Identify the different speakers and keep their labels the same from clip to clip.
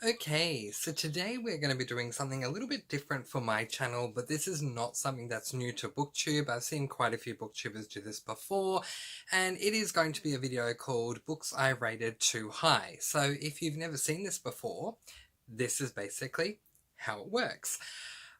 Speaker 1: Okay, so today we're going to be doing something a little bit different for my channel, but this is not something that's new to BookTube. I've seen quite a few BookTubers do this before, and it is going to be a video called Books I Rated Too High. So if you've never seen this before, this is basically how it works.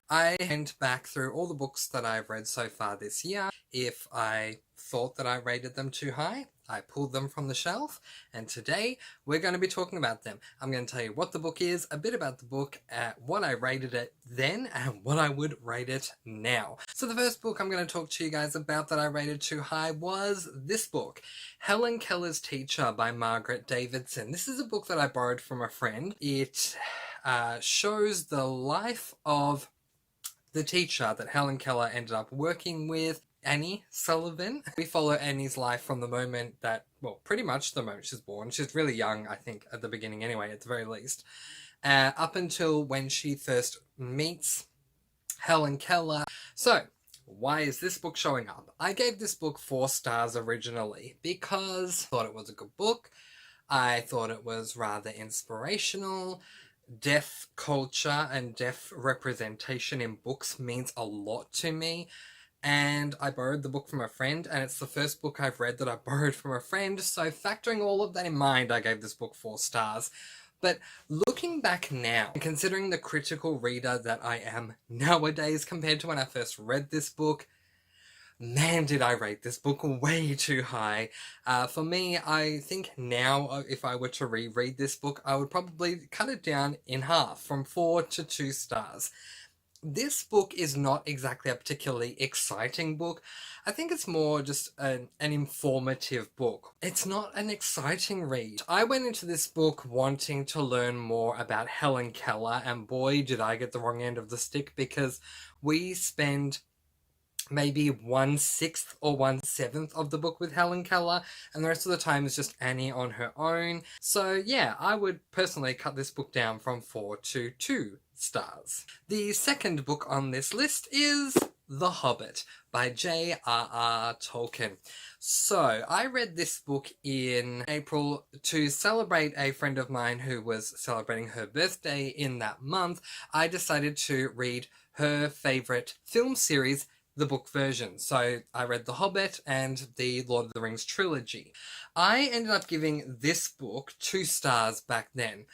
Speaker 1: I went back through all the books that I've read so far this year. If I thought that I rated them too high, I pulled them from the shelf, and today we're going to be talking about them. I'm going to tell you what the book is, a bit about the book, what I rated it then, and what I would rate it now. So the first book I'm going to talk to you guys about that I rated too high was this book, Helen Keller's Teacher by Margaret Davidson. This is a book that I borrowed from a friend. It shows the life of the teacher that Helen Keller ended up working with, Annie Sullivan. We follow Annie's life from the moment that, well, pretty much the moment she's born. She's really young, I think, at the beginning anyway, at the very least. Up until when she first meets Helen Keller. So, why is this book showing up? I gave this book 4 stars originally because I thought it was a good book. I thought it was rather inspirational. Deaf culture and deaf representation in books means a lot to me, and I borrowed the book from a friend, and it's the first book I've read that I borrowed from a friend, so factoring all of that in mind, I gave this book 4 stars. But looking back now, and considering the critical reader that I am nowadays compared to when I first read this book, man, did I rate this book way too high. For me, I think now, if I were to reread this book, I would probably cut it down in half, from 4 to 2 stars. This book is not exactly a particularly exciting book. I think it's more just an informative book. It's not an exciting read. I went into this book wanting to learn more about Helen Keller, and boy, did I get the wrong end of the stick, because we spend maybe 1/6 or 1/7 of the book with Helen Keller, and the rest of the time is just Annie on her own. So yeah, I would personally cut this book down from 4 to 2 stars. The second book on this list is The Hobbit by J.R.R. Tolkien. So, I read this book in April to celebrate a friend of mine who was celebrating her birthday in that month. I decided to read her favourite film series, the book version. So I read The Hobbit and the Lord of the Rings trilogy. I ended up giving this book 2 stars back then.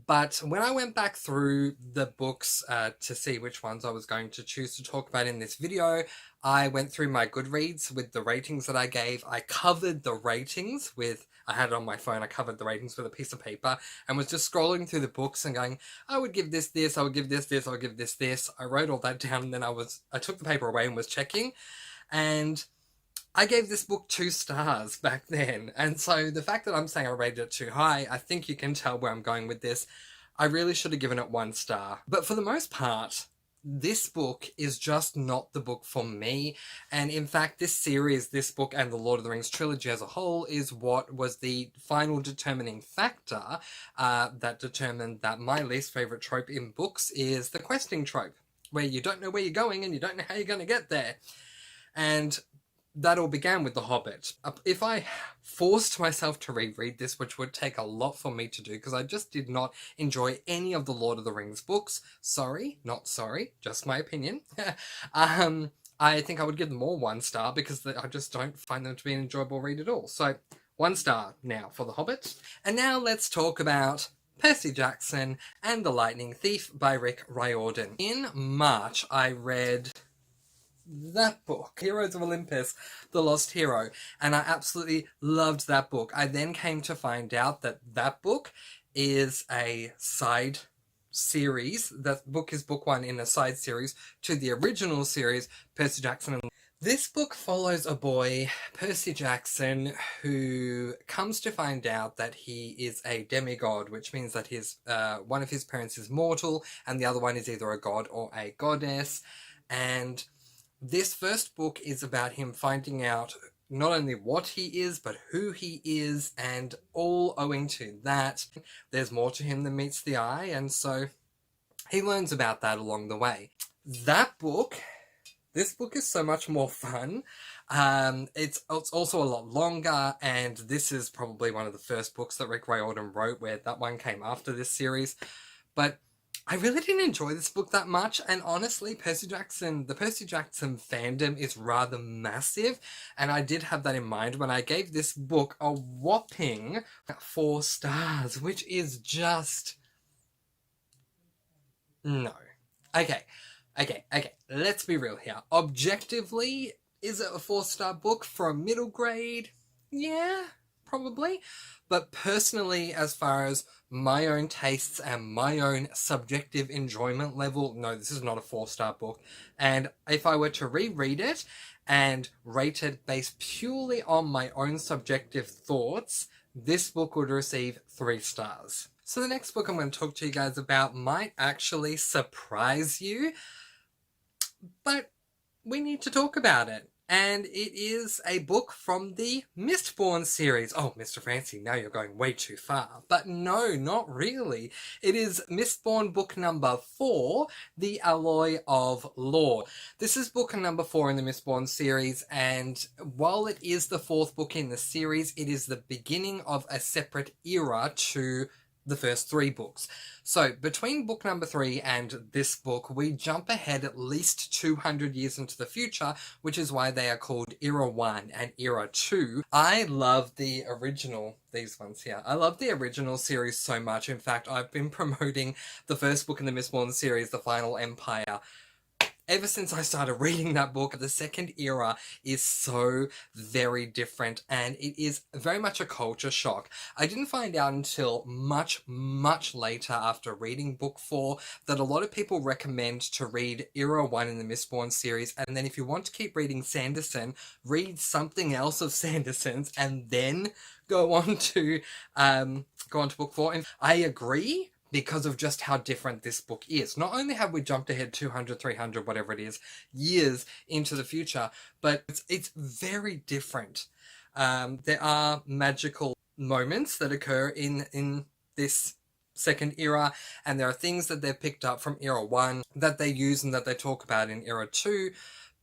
Speaker 1: But when I went back through the books to see which ones I was going to choose to talk about in this video, I went through my Goodreads with the ratings that I gave. I covered the ratings with, I had it on my phone, I covered the ratings with a piece of paper and was just scrolling through the books and going, I would give this, this, I would give this, this, I would give this, this. I wrote all that down, and then I took the paper away and was checking, and I gave this book 2 stars back then. And so the fact that I'm saying I rated it too high, I think you can tell where I'm going with this. I really should have given it 1 star. But for the most part, this book is just not the book for me. And in fact, this series, this book and the Lord of the Rings trilogy as a whole, is what was the final determining factor that determined that my least favourite trope in books is the questing trope, where you don't know where you're going and you don't know how you're going to get there. And that all began with The Hobbit. If I forced myself to reread this, which would take a lot for me to do, because I just did not enjoy any of the Lord of the Rings books. Sorry, not sorry, just my opinion. I think I would give them all 1 star, because I just don't find them to be an enjoyable read at all. So, 1 star now for The Hobbit. And now let's talk about Percy Jackson and the Lightning Thief by Rick Riordan. In March, I read that book, Heroes of Olympus, The Lost Hero, and I absolutely loved that book. I then came to find out that that book is a side series. That book is book 1 in a side series to the original series, Percy Jackson. This book follows a boy, Percy Jackson, who comes to find out that he is a demigod, which means that one of his parents is mortal and the other one is either a god or a goddess. And this first book is about him finding out not only what he is, but who he is, and all owing to that, there's more to him than meets the eye, and so he learns about that along the way. This book is so much more fun. It's also a lot longer, and this is probably one of the first books that Rick Riordan wrote, where that one came after this series. But I really didn't enjoy this book that much, and honestly, the Percy Jackson fandom is rather massive, and I did have that in mind when I gave this book a whopping 4 stars, which is just... no. Okay, let's be real here. Objectively, is it a 4-star book for a middle grade? Yeah, probably. But personally, as far as my own tastes and my own subjective enjoyment level, no, this is not a 4-star book. And if I were to reread it and rate it based purely on my own subjective thoughts, this book would receive 3 stars. So the next book I'm going to talk to you guys about might actually surprise you, but we need to talk about it. And it is a book from the Mistborn series. Oh, Mr. Francy, now you're going way too far. But no, not really. It is Mistborn book number 4, The Alloy of Law. This is book number 4 in the Mistborn series, and while it is the 4th book in the series, it is the beginning of a separate era to the first 3 books. So between book number 3 and this book, we jump ahead at least 200 years into the future, which is why they are called Era 1 and Era 2. I love the original, these ones here. I love the original series so much. In fact, I've been promoting the first book in the Mistborn series, The Final Empire, ever since I started reading that book. The second era is so very different, and it is very much a culture shock. I didn't find out until much, much later after reading book 4 that a lot of people recommend to read Era 1 in the Mistborn series, and then if you want to keep reading Sanderson, read something else of Sanderson's, and then go on to book 4. And I agree, because of just how different this book is. Not only have we jumped ahead 200, 300, whatever it is, years into the future, but it's very different. There are magical moments that occur in this second era, and there are things that they've picked up from Era 1 that they use and that they talk about in Era 2,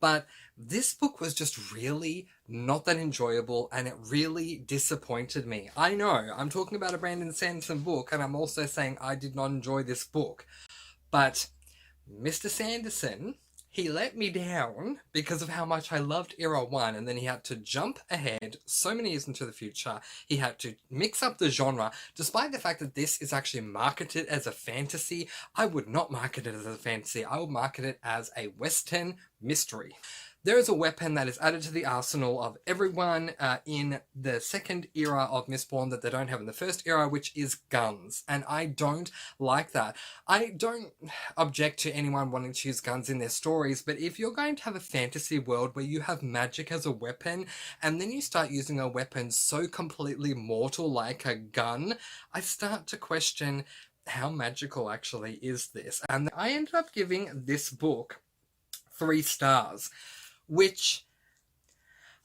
Speaker 1: but this book was just really not that enjoyable, and it really disappointed me. I know, I'm talking about a Brandon Sanderson book, and I'm also saying I did not enjoy this book. But Mr. Sanderson, he let me down because of how much I loved Era 1, and then he had to jump ahead so many years into the future. He had to mix up the genre. Despite the fact that this is actually marketed as a fantasy, I would not market it as a fantasy. I would market it as a Western mystery. There is a weapon that is added to the arsenal of everyone in the second era of Mistborn that they don't have in the first era, which is guns. And I don't like that. I don't object to anyone wanting to use guns in their stories, but if you're going to have a fantasy world where you have magic as a weapon, and then you start using a weapon so completely mortal like a gun, I start to question how magical actually is this. And I ended up giving this book 3 stars. Which,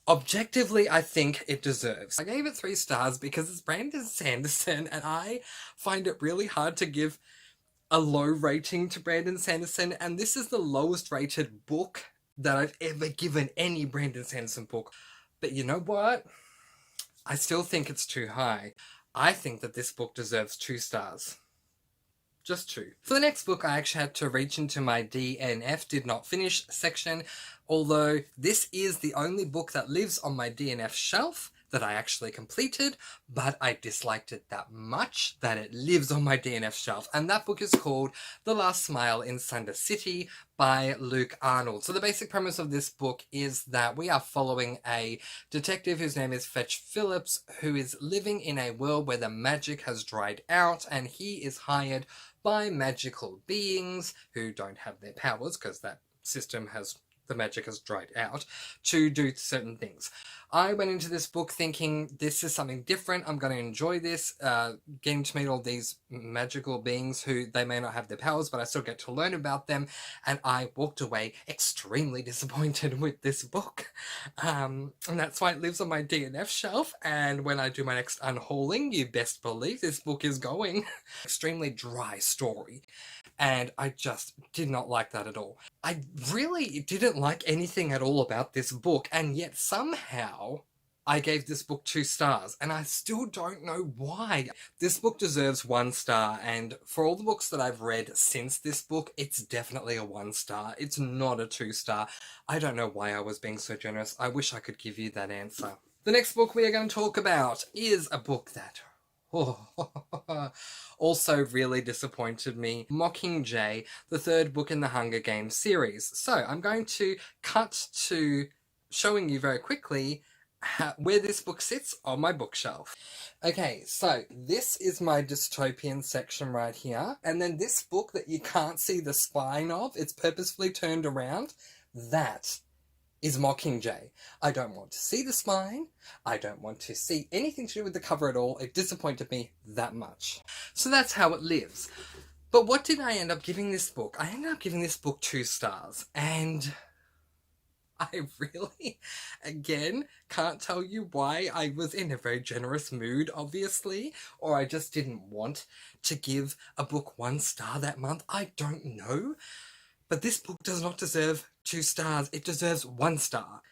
Speaker 1: objectively, I think it deserves. I gave it 3 stars because it's Brandon Sanderson, and I find it really hard to give a low rating to Brandon Sanderson, and this is the lowest rated book that I've ever given any Brandon Sanderson book. But you know what? I still think it's too high. I think that this book deserves 2 stars. Just 2. For the next book, I actually had to reach into my DNF, did not finish section, although this is the only book that lives on my DNF shelf that I actually completed, but I disliked it that much that it lives on my DNF shelf. And that book is called The Last Smile in Sunder City by Luke Arnold. So the basic premise of this book is that we are following a detective whose name is Fetch Phillips, who is living in a world where the magic has dried out, and he is hired by magical beings who don't have their powers because that system has... the magic has dried out, to do certain things. I went into this book thinking this is something different. I'm going to enjoy this, getting to meet all these magical beings who they may not have their powers, but I still get to learn about them. And I walked away extremely disappointed with this book. And that's why it lives on my DNF shelf. And when I do my next unhauling, you best believe this book is going. Extremely dry story. And I just did not like that at all. I really didn't like anything at all about this book, and yet somehow I gave this book 2 stars, and I still don't know why. This book deserves 1 star, and for all the books that I've read since this book, it's definitely a 1 star. It's not a 2 star. I don't know why I was being so generous. I wish I could give you that answer. The next book we are going to talk about is a book that also really disappointed me. Mockingjay, the 3rd book in the Hunger Games series. So I'm going to cut to showing you very quickly where this book sits on my bookshelf. Okay, so this is my dystopian section right here. And then this book that you can't see the spine of, it's purposefully turned around, that is Mockingjay. I don't want to see the spine. I don't want to see anything to do with the cover at all. It disappointed me that much. So that's how it lives. But what did I end up giving this book? I ended up giving this book 2 stars. And I really, again, can't tell you why. I was in a very generous mood, obviously, or I just didn't want to give a book 1 star that month. I don't know. But this book does not deserve 2 stars. It deserves 1 star.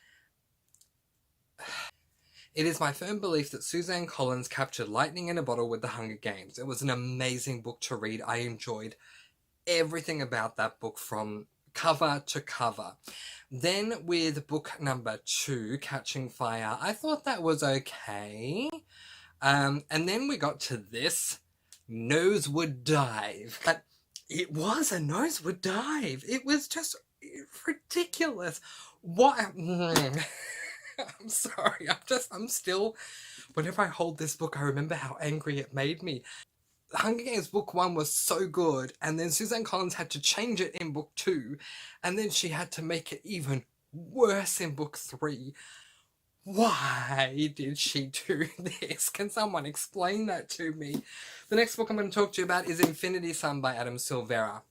Speaker 1: It is my firm belief that Suzanne Collins captured lightning in a bottle with The Hunger Games. It was an amazing book to read. I enjoyed everything about that book from cover to cover. Then with book number 2, Catching Fire, I thought that was okay. And then we got to this, Nosewood Dive. But it was a Nosewood Dive. It was just ridiculous. What? I'm sorry. I'm still, whenever I hold this book, I remember how angry it made me. Hunger Games book 1 was so good, and then Suzanne Collins had to change it in book 2, and then she had to make it even worse in book 3. Why did she do this? Can someone explain that to me? The next book I'm going to talk to you about is Infinity Sun by Adam Silvera.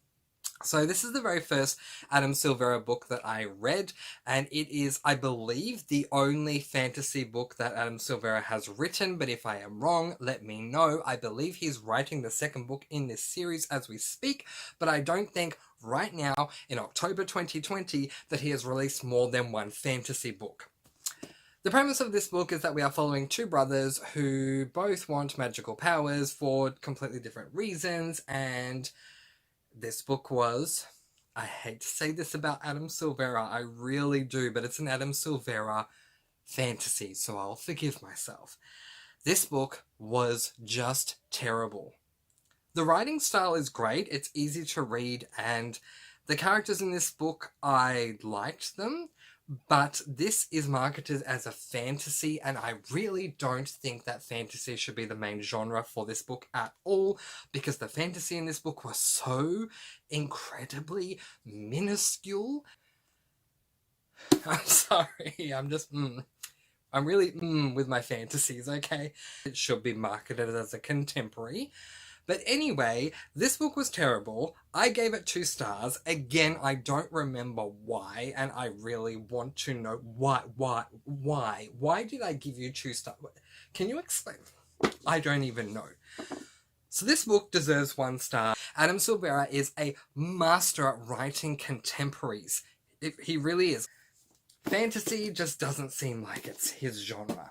Speaker 1: So this is the very first Adam Silvera book that I read, and it is, I believe, the only fantasy book that Adam Silvera has written, but if I am wrong, let me know. I believe he's writing the 2nd book in this series as we speak, but I don't think right now, in October 2020, that he has released more than 1 fantasy book. The premise of this book is that we are following 2 brothers who both want magical powers for completely different reasons, and this book was, I hate to say this about Adam Silvera, I really do, but it's an Adam Silvera fantasy, so I'll forgive myself. This book was just terrible. The writing style is great, it's easy to read, and the characters in this book, I liked them, but this is marketed as a fantasy, and I really don't think that fantasy should be the main genre for this book at all, because the fantasy in this book was so incredibly minuscule. I'm sorry, I'm really with my fantasies, okay? It should be marketed as a contemporary. But anyway, this book was terrible. I gave it 2 stars. Again, I don't remember why, and I really want to know why. Why did I give you 2 stars? Can you explain? I don't even know. So this book deserves 1 star. Adam Silvera is a master at writing contemporaries. He really is. Fantasy just doesn't seem like it's his genre.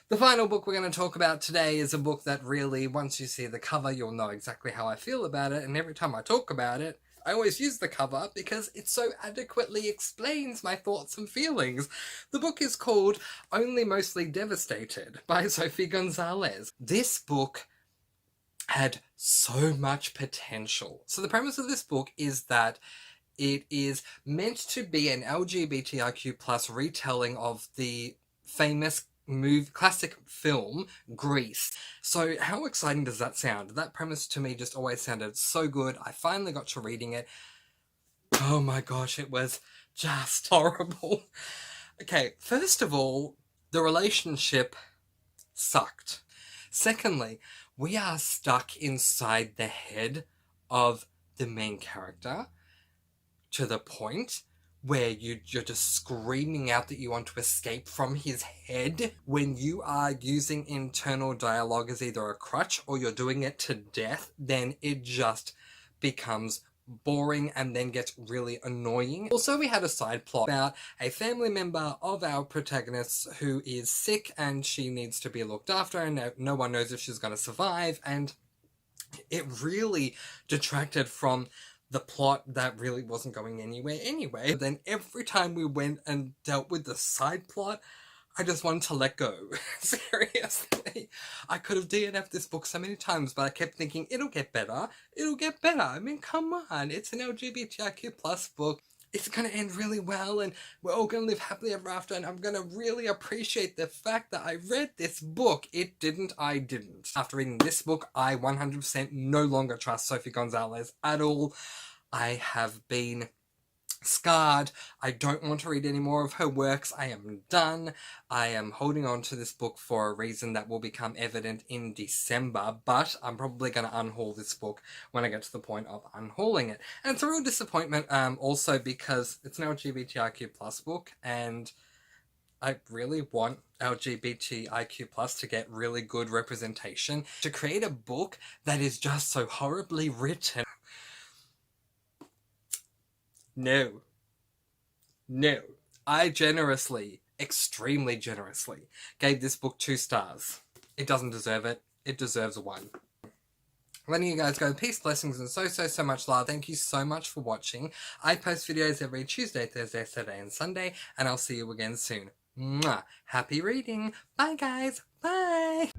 Speaker 1: The final book we're going to talk about today is a book that really, once you see the cover, you'll know exactly how I feel about it, and every time I talk about it, I always use the cover because it so adequately explains my thoughts and feelings. The book is called Only Mostly Devastated by Sophie Gonzalez. This book had so much potential. So the premise of this book is that it is meant to be an LGBTIQ plus retelling of the famous classic film Grease. So how exciting does that sound? That premise to me just always sounded so good. I finally got to reading it. Oh my gosh, it was just horrible. Okay, first of all, The relationship sucked. Secondly, we are stuck inside the head of the main character to the point where you're just screaming out that you want to escape from his head. When you are using internal dialogue as either a crutch or you're doing it to death, then it just becomes boring and then gets really annoying. Also, we had a side plot about a family member of our protagonist who is sick and she needs to be looked after, and no one knows if she's going to survive, and it really detracted from the plot that really wasn't going anywhere anyway. Then every time we went and dealt with the side plot, I just wanted to let go. Seriously. I could have DNF'd this book so many times, but I kept thinking, it'll get better. It'll get better. I mean, come on. It's an LGBTIQ plus book. It's going to end really well, and we're all going to live happily ever after, and I'm going to really appreciate the fact that I read this book. It didn't. I didn't. After reading this book, I 100% no longer trust Sophie Gonzalez at all. I have been scarred. I don't want to read any more of her works. I am done. I am holding on to this book for a reason that will become evident in December, but I'm probably going to unhaul this book when I get to the point of unhauling it. And it's a real disappointment also because it's an LGBTIQ plus book, and I really want LGBTIQ plus to get really good representation. To create a book that is just so horribly written, no. I generously, extremely generously, gave this book 2 stars. It doesn't deserve it. It deserves 1. Letting you guys go. Peace, blessings, and so much love. Thank you so much for watching. I post videos every Tuesday, Thursday, Saturday, and Sunday, and I'll see you again soon. Mwah. Happy reading. Bye, guys. Bye.